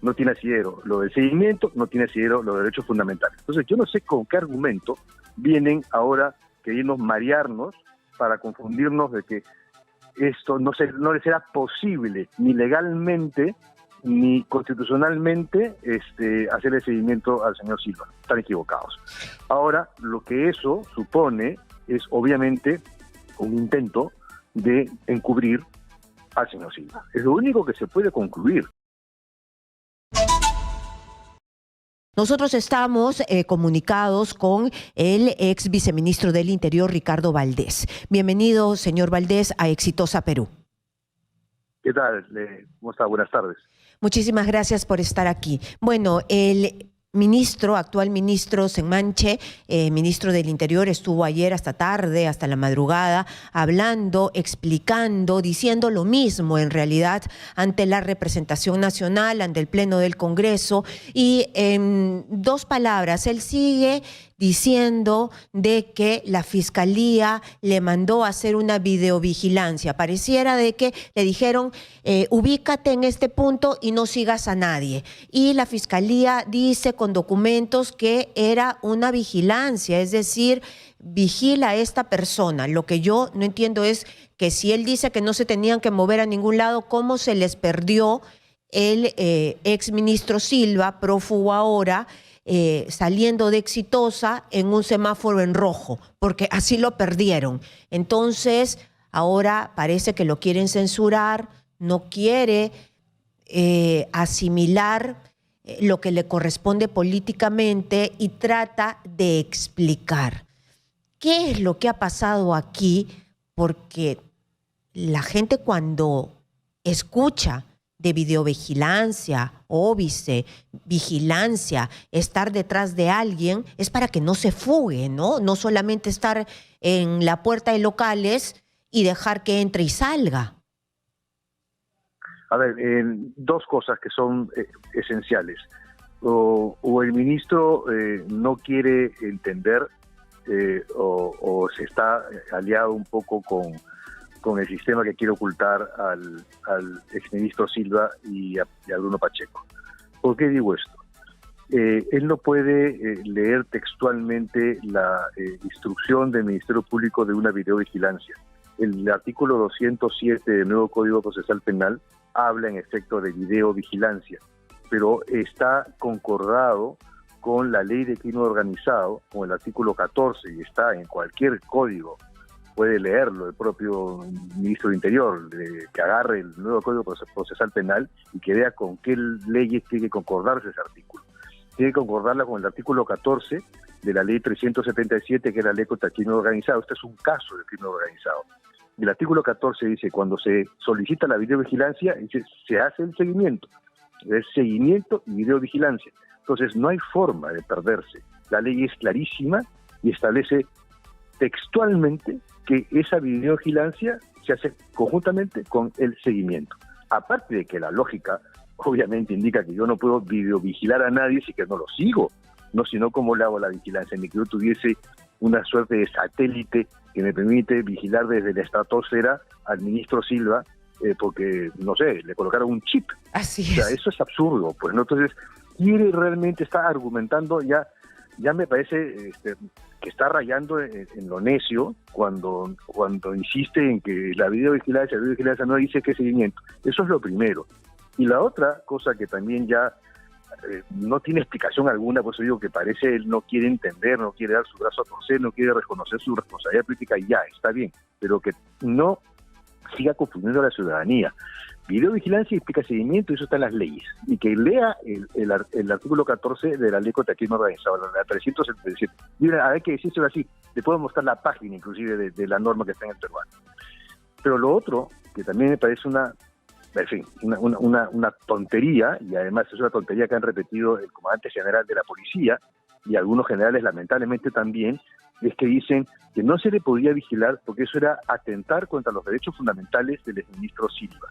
no tiene asidero lo del seguimiento, no tiene asidero los derechos fundamentales. Entonces yo no sé con qué argumento vienen ahora queriendo marearnos para confundirnos de que esto no les era posible ni legalmente ni constitucionalmente hacer el seguimiento al señor Silva. Están equivocados. Ahora, lo que eso supone es obviamente un intento de encubrir al señor Silva. Es lo único que se puede concluir. Nosotros estamos comunicados con el ex viceministro del Interior, Ricardo Valdés. Bienvenido, señor Valdés, a Exitosa Perú. ¿Qué tal? ¿Cómo está? Buenas tardes. Muchísimas gracias por estar aquí. Bueno, el actual ministro Senmanche, ministro del Interior, estuvo ayer hasta tarde, hasta la madrugada, hablando, explicando, diciendo lo mismo en realidad ante la representación nacional, ante el Pleno del Congreso, y en dos palabras, él sigue diciendo de que la Fiscalía le mandó a hacer una videovigilancia. Pareciera de que le dijeron, ubícate en este punto y no sigas a nadie. Y la Fiscalía dice con documentos que era una vigilancia, es decir, vigila a esta persona. Lo que yo no entiendo es que si él dice que no se tenían que mover a ningún lado, ¿cómo se les perdió el exministro Silva, prófugo ahora, saliendo de Exitosa en un semáforo en rojo? Porque así lo perdieron. Entonces, ahora parece que lo quieren censurar, no quiere asimilar lo que le corresponde políticamente y trata de explicar qué es lo que ha pasado aquí, porque la gente cuando escucha de videovigilancia, óbice, vigilancia, estar detrás de alguien, es para que no se fugue, ¿no? No solamente estar en la puerta de locales y dejar que entre y salga. A ver, dos cosas que son esenciales. O el ministro no quiere entender o se está aliado un poco con el sistema que quiere ocultar al exministro Silva y a Bruno Pacheco. ¿Por qué digo esto? Él no puede leer textualmente la instrucción del Ministerio Público de una videovigilancia. El artículo 207 del nuevo Código Procesal Penal habla en efecto de videovigilancia, pero está concordado con la ley de crimen organizado, con el artículo 14, y está en cualquier código. Puede leerlo el propio ministro del Interior, que agarre el nuevo Código Procesal Penal y que vea con qué leyes tiene que concordarse ese artículo. Tiene que concordarla con el artículo 14 de la ley 377, que es la ley contra el crimen organizado. Este es un caso de crimen organizado. El artículo 14 dice, cuando se solicita la videovigilancia, dice, se hace el seguimiento. Es seguimiento y videovigilancia. Entonces, no hay forma de perderse. La ley es clarísima y establece textualmente que esa videovigilancia se hace conjuntamente con el seguimiento. Aparte de que la lógica obviamente indica que yo no puedo videovigilar a nadie si que no lo sigo, no, sino cómo le hago la vigilancia, ni que yo tuviese una suerte de satélite que me permite vigilar desde la estratosfera al ministro Silva, porque, no sé, le colocaron un chip. Así es. O sea, eso es absurdo, pues, ¿no? Entonces, quiere realmente estar argumentando, ya me parece que está rayando en lo necio cuando insiste en que la videovigilancia no dice qué seguimiento. Eso es lo primero. Y la otra cosa que también ya no tiene explicación alguna, por eso digo que parece él no quiere entender, no quiere dar su brazo a torcer, no quiere reconocer su responsabilidad política, y ya, está bien, pero que no siga confundiendo a la ciudadanía. Videovigilancia implica seguimiento, y eso está en las leyes. Y que lea el artículo 14 de la ley contra el crimen organizado, la 377. Mira, hay que decírselo así, le puedo mostrar la página inclusive de la norma que está en el peruano. Pero lo otro, que también me parece una tontería, y además es una tontería que han repetido el comandante general de la policía y algunos generales lamentablemente también, es que dicen que no se le podía vigilar porque eso era atentar contra los derechos fundamentales del exministro Silva.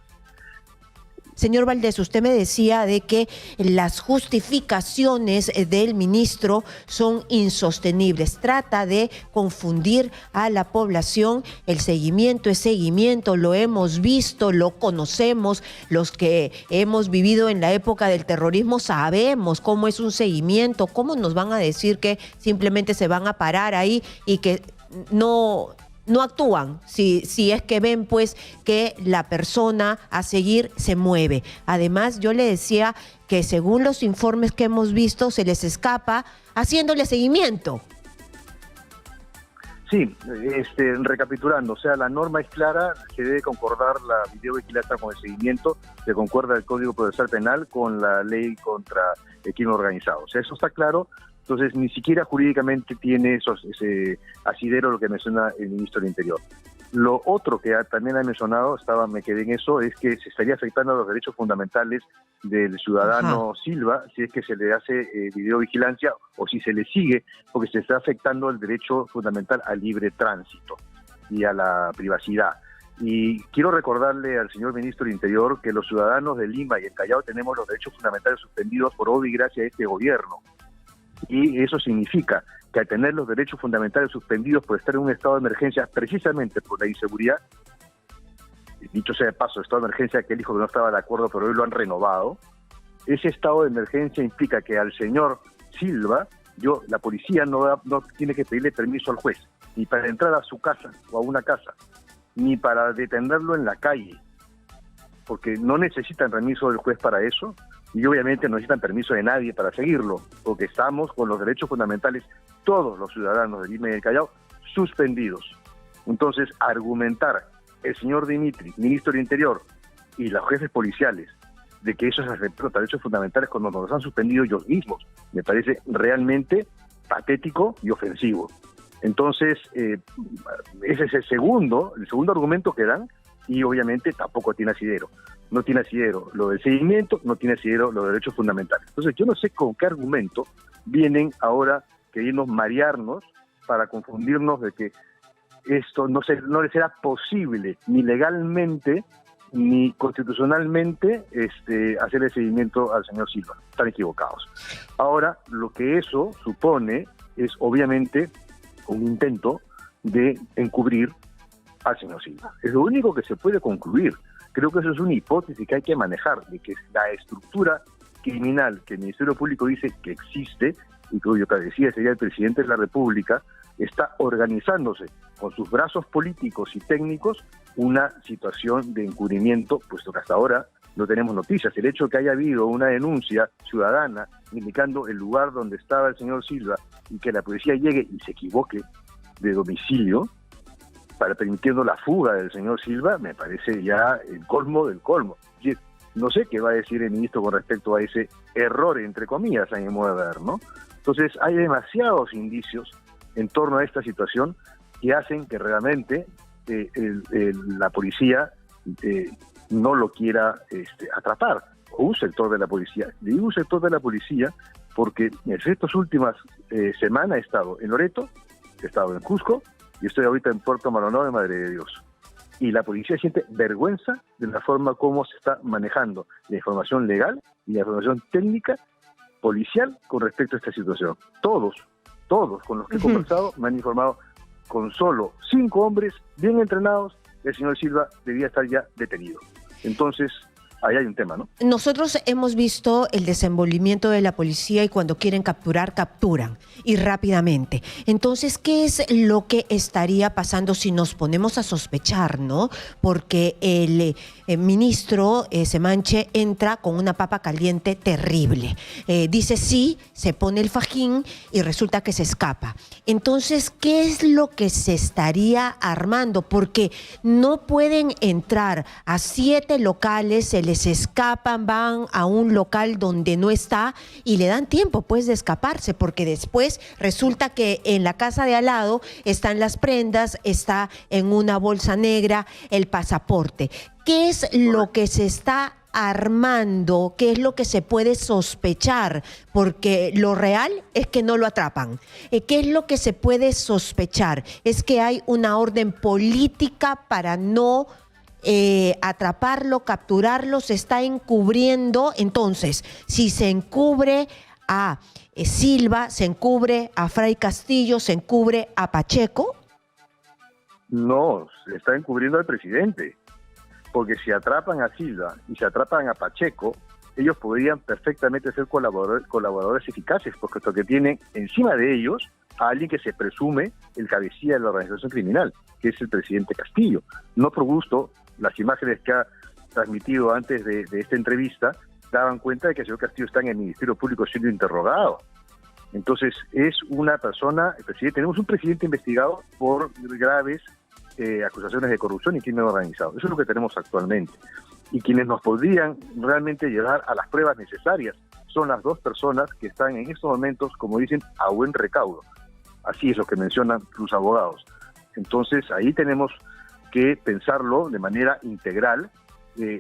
señor Valdés, usted me decía de que las justificaciones del ministro son insostenibles. Trata de confundir a la población. El seguimiento es seguimiento, lo hemos visto, lo conocemos. Los que hemos vivido en la época del terrorismo sabemos cómo es un seguimiento. ¿Cómo nos van a decir que simplemente se van a parar ahí y que no actúan si es que ven pues que la persona a seguir se mueve? Además, yo le decía que según los informes que hemos visto se les escapa haciéndole seguimiento. Sí, recapitulando, o sea, la norma es clara, se debe concordar la videovigilancia con el seguimiento, se concuerda el Código Procesal Penal con la ley contra el crimen organizado. O sea, eso está claro. Entonces, ni siquiera jurídicamente tiene ese asidero lo que menciona el ministro del Interior. Lo otro que también ha mencionado, me quedé en eso, es que se estaría afectando a los derechos fundamentales del ciudadano Silva si es que se le hace videovigilancia o si se le sigue, porque se está afectando el derecho fundamental al libre tránsito y a la privacidad. Y quiero recordarle al señor ministro del Interior que los ciudadanos de Lima y el Callao tenemos los derechos fundamentales suspendidos por obra y gracia de este gobierno. Y eso significa que al tener los derechos fundamentales suspendidos por estar en un estado de emergencia, precisamente por la inseguridad, dicho sea de paso, estado de emergencia que él dijo que no estaba de acuerdo, pero hoy lo han renovado, ese estado de emergencia implica que al señor Silva, la policía no tiene que pedirle permiso al juez, ni para entrar a su casa o a una casa, ni para detenerlo en la calle, porque no necesitan permiso del juez para eso, y obviamente no necesitan permiso de nadie para seguirlo, porque estamos con los derechos fundamentales, todos los ciudadanos de Lima y del Callao, suspendidos. Entonces, argumentar el señor Dimitri, ministro del Interior, y los jefes policiales, de que eso es afectar los derechos fundamentales cuando nos han suspendido ellos mismos, me parece realmente patético y ofensivo. Entonces, ese es el segundo argumento que dan, y obviamente tampoco tiene asidero. No tiene asidero lo del seguimiento, no tiene asidero los derechos fundamentales. Entonces yo no sé con qué argumento vienen ahora queriendo marearnos para confundirnos de que esto no les será posible ni legalmente ni constitucionalmente hacer el seguimiento al señor Silva. Están equivocados. Ahora, lo que eso supone es obviamente un intento de encubrir al señor Silva. Es lo único que se puede concluir. Creo que eso es una hipótesis que hay que manejar, de que la estructura criminal que el Ministerio Público dice que existe, y cuyo cabecilla sería el presidente de la República, está organizándose con sus brazos políticos y técnicos una situación de encubrimiento, puesto que hasta ahora no tenemos noticias. El hecho de que haya habido una denuncia ciudadana indicando el lugar donde estaba el señor Silva y que la policía llegue y se equivoque de domicilio, para permitiendo la fuga del señor Silva, me parece ya el colmo del colmo. No sé qué va a decir el ministro con respecto a ese error, entre comillas, a mi modo de ver, ¿no? Entonces, hay demasiados indicios en torno a esta situación que hacen que realmente la policía no lo quiera atrapar, o un sector de la policía. Digo un sector de la policía porque en estas últimas semanas he estado en Loreto, he estado en Cusco, y estoy ahorita en Puerto Maldonado de Madre de Dios. Y la policía siente vergüenza de la forma como se está manejando la información legal y la información técnica policial con respecto a esta situación. Todos con los que he conversado me han informado, con solo 5 hombres bien entrenados, el señor Silva debía estar ya detenido. Entonces, ahí hay un tema, ¿no? Nosotros hemos visto el desenvolvimiento de la policía y cuando quieren capturar, capturan y rápidamente. Entonces, ¿qué es lo que estaría pasando si nos ponemos a sospechar, no? Porque el ministro Semanche entra con una papa caliente terrible. Dice sí, se pone el fajín y resulta que se escapa. Entonces, ¿qué es lo que se estaría armando? Porque no pueden entrar a 7 locales, se les escapan, van a un local donde no está y le dan tiempo pues de escaparse, porque después resulta que en la casa de al lado están las prendas, está en una bolsa negra el pasaporte. ¿Qué es lo que se está armando? ¿Qué es lo que se puede sospechar? Porque lo real es que no lo atrapan. ¿Qué es lo que se puede sospechar? Es que hay una orden política para no atraparlo, capturarlo, se está encubriendo. Entonces, si se encubre a Silva, se encubre a Fray Castillo, se encubre a Pacheco. No, se está encubriendo al presidente, porque si atrapan a Silva y se atrapan a Pacheco, ellos podrían perfectamente ser colaboradores eficaces, porque tienen encima de ellos a alguien que se presume el cabecilla de la organización criminal, que es el presidente Castillo. No por gusto, las imágenes que ha transmitido antes de esta entrevista daban cuenta de que el señor Castillo está en el Ministerio Público siendo interrogado. Entonces, es una persona, el presidente, tenemos un presidente investigado por graves acusaciones de corrupción y crimen organizado. Eso es lo que tenemos actualmente. Y quienes nos podrían realmente llevar a las pruebas necesarias son las dos personas que están en estos momentos, como dicen, a buen recaudo. Así es lo que mencionan los abogados. Entonces, ahí tenemos que pensarlo de manera integral.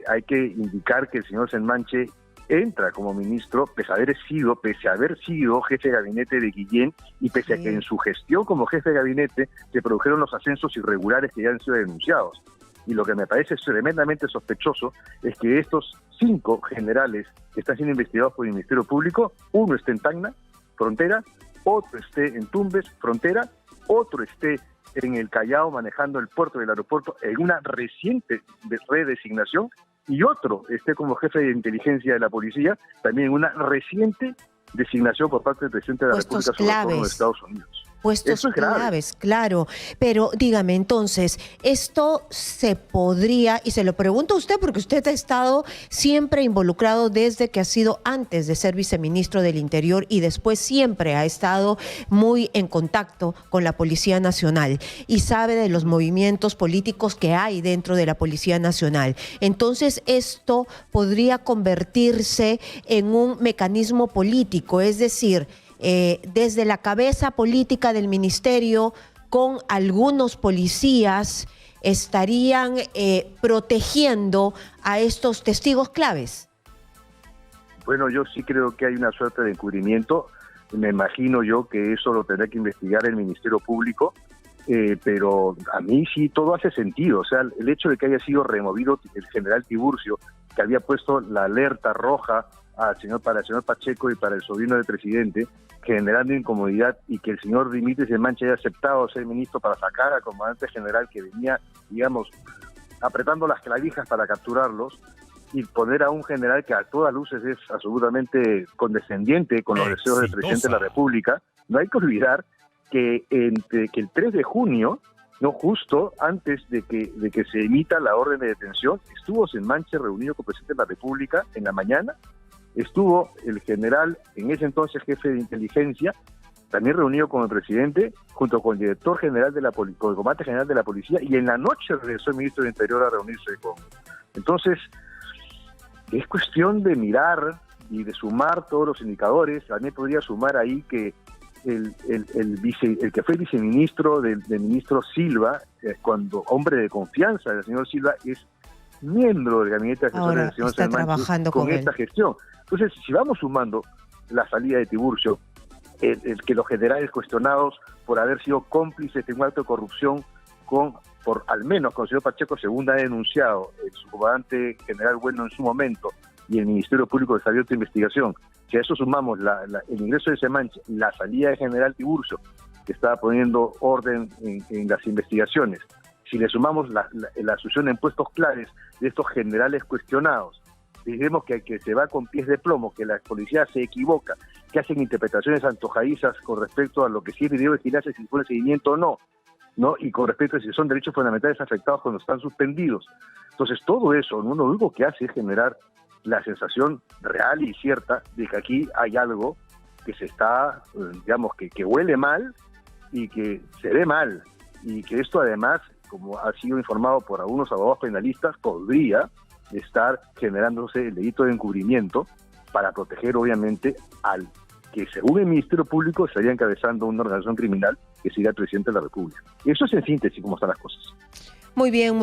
Hay que indicar que el señor Senmanche entra como ministro pese a haber sido jefe de gabinete de Guillén y pese a que en su gestión como jefe de gabinete se produjeron los ascensos irregulares que ya han sido denunciados. Y lo que me parece tremendamente sospechoso es que estos 5 generales que están siendo investigados por el Ministerio Público, uno esté en Tacna, frontera, otro esté en Tumbes, frontera, otro esté en el Callao manejando el puerto del aeropuerto en una reciente redesignación, y otro esté como jefe de inteligencia de la policía, también en una reciente designación por parte del presidente de la República sobre el entorno de Estados Unidos. Puestos claves, claro. Pero dígame, entonces, esto se podría, y se lo pregunto a usted porque usted ha estado siempre involucrado desde que ha sido antes de ser viceministro del Interior y después siempre ha estado muy en contacto con la Policía Nacional y sabe de los movimientos políticos que hay dentro de la Policía Nacional. Entonces, esto podría convertirse en un mecanismo político, es decir, desde la cabeza política del ministerio con algunos policías estarían protegiendo a estos testigos claves. Bueno, yo sí creo que hay una suerte de encubrimiento. Me imagino yo que eso lo tendrá que investigar el Ministerio Público, pero a mí sí todo hace sentido. O sea, el hecho de que haya sido removido el general Tiburcio, que había puesto la alerta roja para el señor Pacheco y para el sobrino del presidente, generando incomodidad, y que el señor Dimitri Senmanche haya aceptado ser ministro para sacar al comandante general que venía, digamos, apretando las clavijas para capturarlos, y poner a un general que a todas luces es absolutamente condescendiente con los deseos del presidente de la República. No hay que olvidar que el 3 de junio, no justo antes de que se emita la orden de detención, estuvo Senmanche reunido con el presidente de la República en la mañana. Estuvo el general, en ese entonces jefe de inteligencia, también reunido con el presidente, junto con el director general con el comandante general de la policía, y en la noche regresó el ministro del Interior a reunirse con. Entonces, es cuestión de mirar y de sumar todos los indicadores. También podría sumar ahí que el que fue viceministro del ministro Silva, cuando hombre de confianza del señor Silva, es miembro del gabinete asesor del señor Senmanche con esta gestión. Entonces, si vamos sumando la salida de Tiburcio, el que los generales cuestionados por haber sido cómplices de un acto de corrupción al menos con el señor Pacheco, según ha denunciado el subcomandante general Bueno en su momento, y el Ministerio Público que salió de investigación, si a eso sumamos el ingreso de Senmanche, la salida del general Tiburcio, que estaba poniendo orden en las investigaciones, si le sumamos la asunción en puestos claves de estos generales cuestionados, digamos que se va con pies de plomo, que la policía se equivoca, que hacen interpretaciones antojadizas con respecto a lo que sí es video vigilancia, si pone seguimiento o no, y con respecto a si son derechos fundamentales afectados cuando están suspendidos. Entonces, todo eso, lo único que hace es generar la sensación real y cierta de que aquí hay algo que se está, digamos, que huele mal y que se ve mal, y que esto además, como ha sido informado por algunos abogados penalistas, podría estar generándose el delito de encubrimiento para proteger obviamente al que según el Ministerio Público estaría encabezando una organización criminal que sería el presidente de la República. Eso es en síntesis cómo están las cosas. Muy bien.